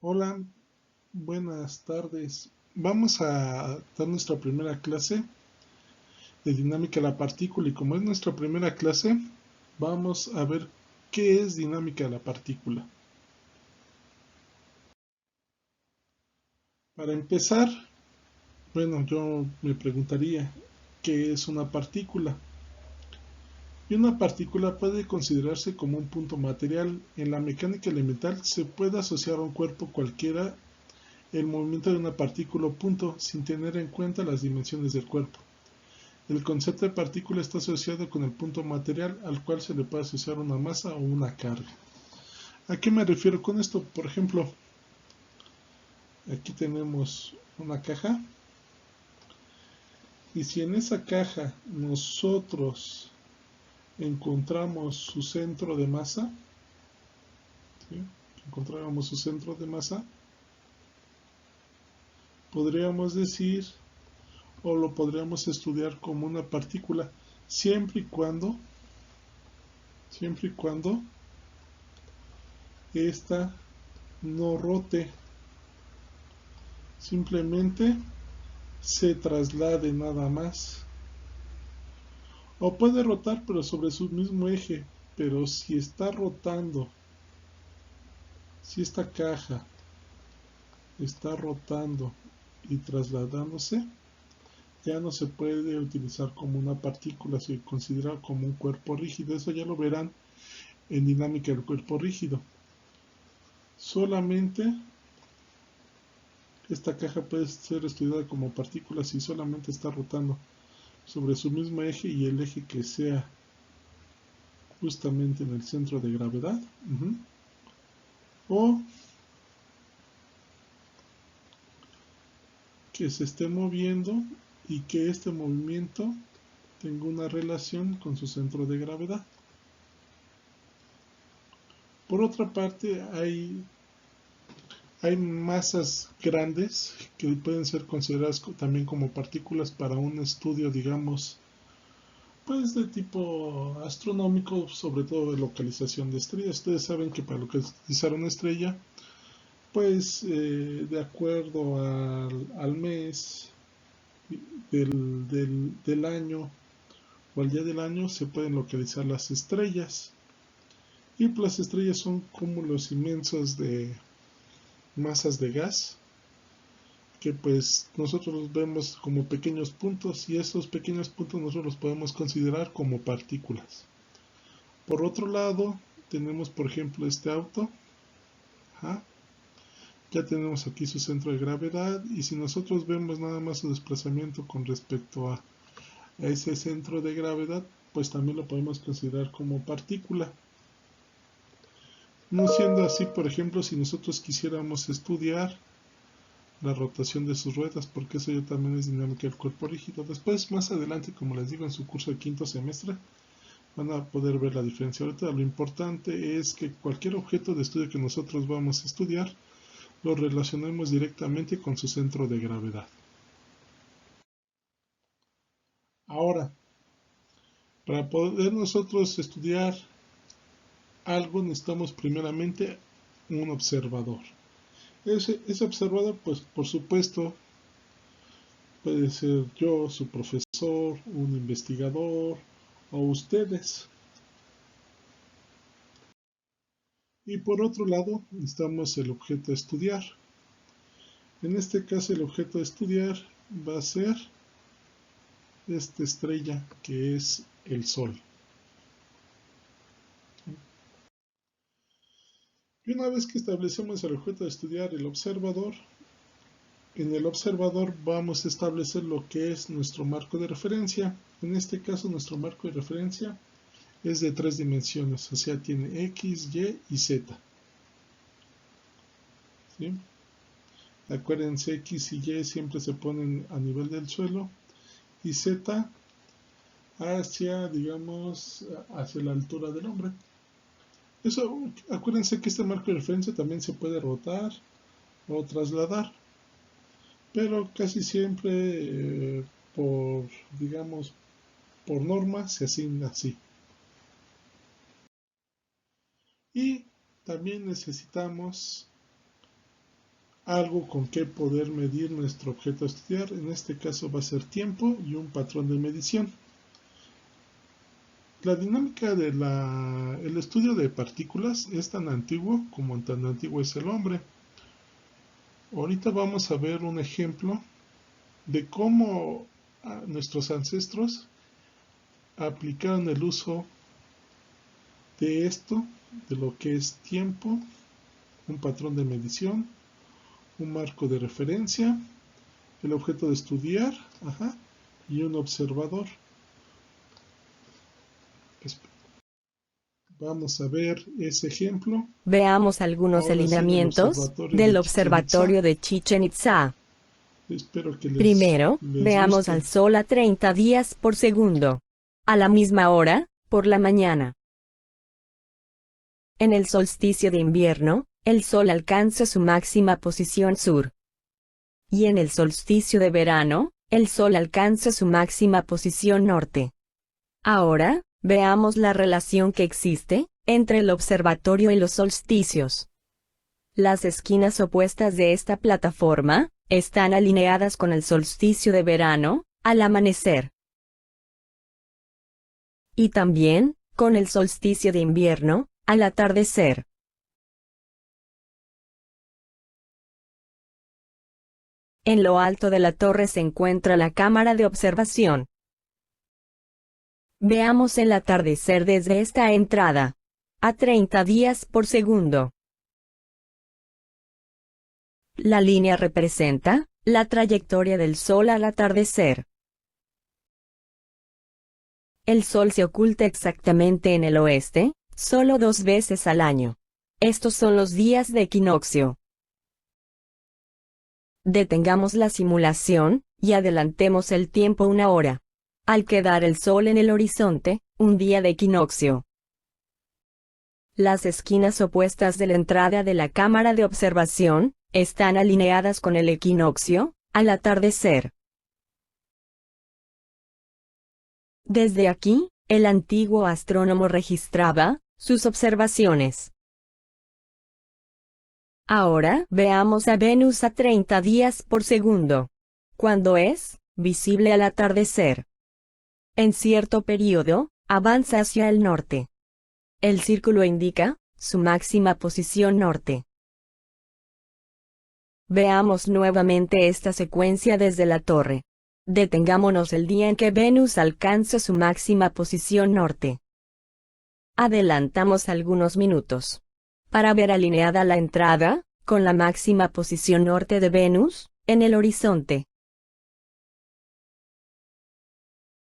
Hola, buenas tardes. Vamos a dar nuestra primera clase de dinámica de la partícula y como es nuestra primera clase, vamos a ver qué es dinámica de la partícula. Para empezar, bueno, yo me preguntaría, ¿qué es una partícula? Y una partícula puede considerarse como un punto material. En la mecánica elemental se puede asociar a un cuerpo cualquiera el movimiento de una partícula o punto sin tener en cuenta las dimensiones del cuerpo. El concepto de partícula está asociado con el punto material al cual se le puede asociar una masa o una carga. ¿A qué me refiero con esto? Por ejemplo, aquí tenemos una caja y si en esa caja nosotros encontramos su centro de masa, ¿sí? Encontramos su centro de masa, podríamos decir o lo podríamos estudiar como una partícula siempre y cuando esta no rote, simplemente se traslade nada más. O puede rotar pero sobre su mismo eje, pero si está rotando, si esta caja está rotando y trasladándose, ya no se puede utilizar como una partícula, se considera como un cuerpo rígido. Eso ya lo verán en dinámica del cuerpo rígido. Solamente esta caja puede ser estudiada como partícula si solamente está rotando sobre su mismo eje y el eje que sea justamente en el centro de gravedad. O que se esté moviendo y que este movimiento tenga una relación con su centro de gravedad. Por otra parte, hay masas grandes que pueden ser consideradas también como partículas para un estudio, digamos, pues de tipo astronómico, sobre todo de localización de estrellas. Ustedes saben que para localizar una estrella, pues de acuerdo al mes del año o al día del año se pueden localizar las estrellas. Y pues las estrellas son cúmulos inmensos de masas de gas que pues nosotros los vemos como pequeños puntos y esos pequeños puntos nosotros los podemos considerar como partículas. Por otro lado, tenemos por ejemplo este auto. Ajá. Ya tenemos aquí su centro de gravedad y si nosotros vemos nada más su desplazamiento con respecto a ese centro de gravedad, pues también lo podemos considerar como partícula. No siendo así, por ejemplo, si nosotros quisiéramos estudiar la rotación de sus ruedas, porque eso ya también es dinámica del cuerpo rígido. Después, más adelante, como les digo, en su curso de quinto semestre, van a poder ver la diferencia. Ahorita lo importante es que cualquier objeto de estudio que nosotros vamos a estudiar, lo relacionemos directamente con su centro de gravedad. Ahora, para poder nosotros estudiar algo, necesitamos primeramente un observador. Ese observador, pues por supuesto, puede ser yo, su profesor, un investigador o ustedes. Y por otro lado, necesitamos el objeto a estudiar. En este caso, el objeto a estudiar va a ser esta estrella que es el Sol. Y una vez que establecemos el objeto a estudiar, el observador, en el observador vamos a establecer lo que es nuestro marco de referencia. En este caso, nuestro marco de referencia es de 3 dimensiones, o sea, tiene X, Y y Z. ¿Sí? Acuérdense, X y Y siempre se ponen a nivel del suelo y Z hacia, digamos, hacia la altura del hombre. Eso, acuérdense que este marco de referencia también se puede rotar o trasladar, pero casi siempre por, digamos, por norma se asigna así. Y también necesitamos algo con que poder medir nuestro objeto a estudiar. En este caso va a ser tiempo y un patrón de medición. La dinámica del estudio de partículas es tan antiguo como tan antiguo es el hombre. Ahorita vamos a ver un ejemplo de cómo nuestros ancestros aplicaron el uso de esto, de lo que es tiempo, un patrón de medición, un marco de referencia, el objeto de estudiar, y un observador. Vamos a ver ese ejemplo. Veamos algunos Ahora sí, en el alineamientos observatorio del de Chichén Itzá. observatorio de Chichén Itzá. Espero que Primero, les veamos guste. al Sol a 30 días por segundo. A la misma hora, por la mañana. En el solsticio de invierno, el Sol alcanza su máxima posición sur. Y en el solsticio de verano, el Sol alcanza su máxima posición norte. Ahora, veamos la relación que existe entre el observatorio y los solsticios. Las esquinas opuestas de esta plataforma están alineadas con el solsticio de verano, al amanecer. Y también, con el solsticio de invierno, al atardecer. En lo alto de la torre se encuentra la cámara de observación. Veamos el atardecer desde esta entrada. A 30 días por segundo. La línea representa la trayectoria del Sol al atardecer. El Sol se oculta exactamente en el oeste, solo 2 veces al año. Estos son los días de equinoccio. Detengamos la simulación, y adelantemos el tiempo 1 hora. Al quedar el Sol en el horizonte, un día de equinoccio. Las esquinas opuestas de la entrada de la cámara de observación están alineadas con el equinoccio, al atardecer. Desde aquí, el antiguo astrónomo registraba sus observaciones. Ahora veamos a Venus a 30 días por segundo. Cuando es visible al atardecer. En cierto periodo, avanza hacia el norte. El círculo indica su máxima posición norte. Veamos nuevamente esta secuencia desde la torre. Detengámonos el día en que Venus alcanza su máxima posición norte. Adelantamos algunos minutos. Para ver alineada la entrada, con la máxima posición norte de Venus, en el horizonte.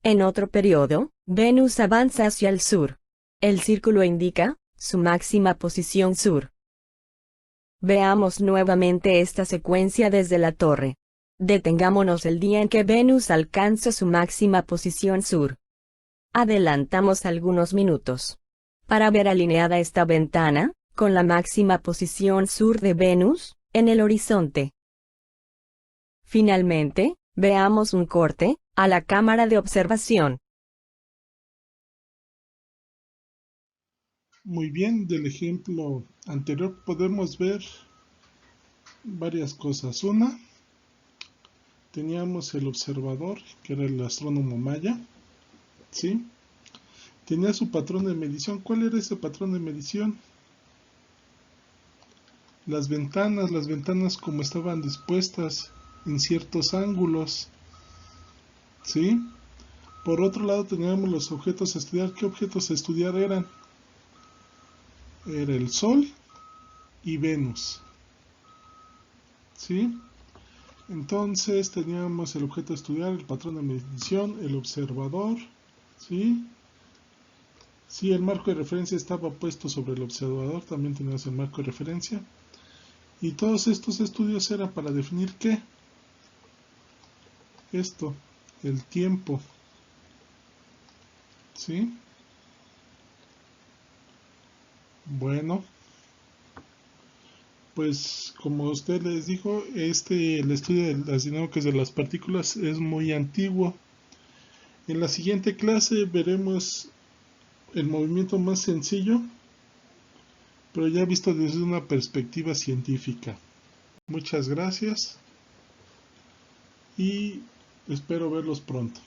En otro periodo, Venus avanza hacia el sur. El círculo indica su máxima posición sur. Veamos nuevamente esta secuencia desde la torre. Detengámonos el día en que Venus alcanza su máxima posición sur. Adelantamos algunos minutos. Para ver alineada esta ventana, con la máxima posición sur de Venus, en el horizonte. Finalmente, veamos un corte a la cámara de observación. Muy bien, del ejemplo anterior podemos ver varias cosas. Una, teníamos el observador, que era el astrónomo maya, ¿sí? Tenía su patrón de medición. ¿Cuál era ese patrón de medición? Las ventanas como estaban dispuestas en ciertos ángulos, ¿sí? Por otro lado teníamos los objetos a estudiar. ¿Qué objetos a estudiar eran? Era el Sol y Venus, ¿sí? Entonces teníamos el objeto a estudiar, el patrón de medición, el observador, ¿sí? Si el marco de referencia estaba puesto sobre el observador, también teníamos el marco de referencia. Y todos estos estudios eran para definir ¿qué? Esto, el tiempo, ¿sí? Bueno, pues como usted les dijo, el estudio de las dinámicas de las partículas es muy antiguo. En la siguiente clase veremos el movimiento más sencillo, pero ya visto desde una perspectiva científica. Muchas gracias y espero verlos pronto.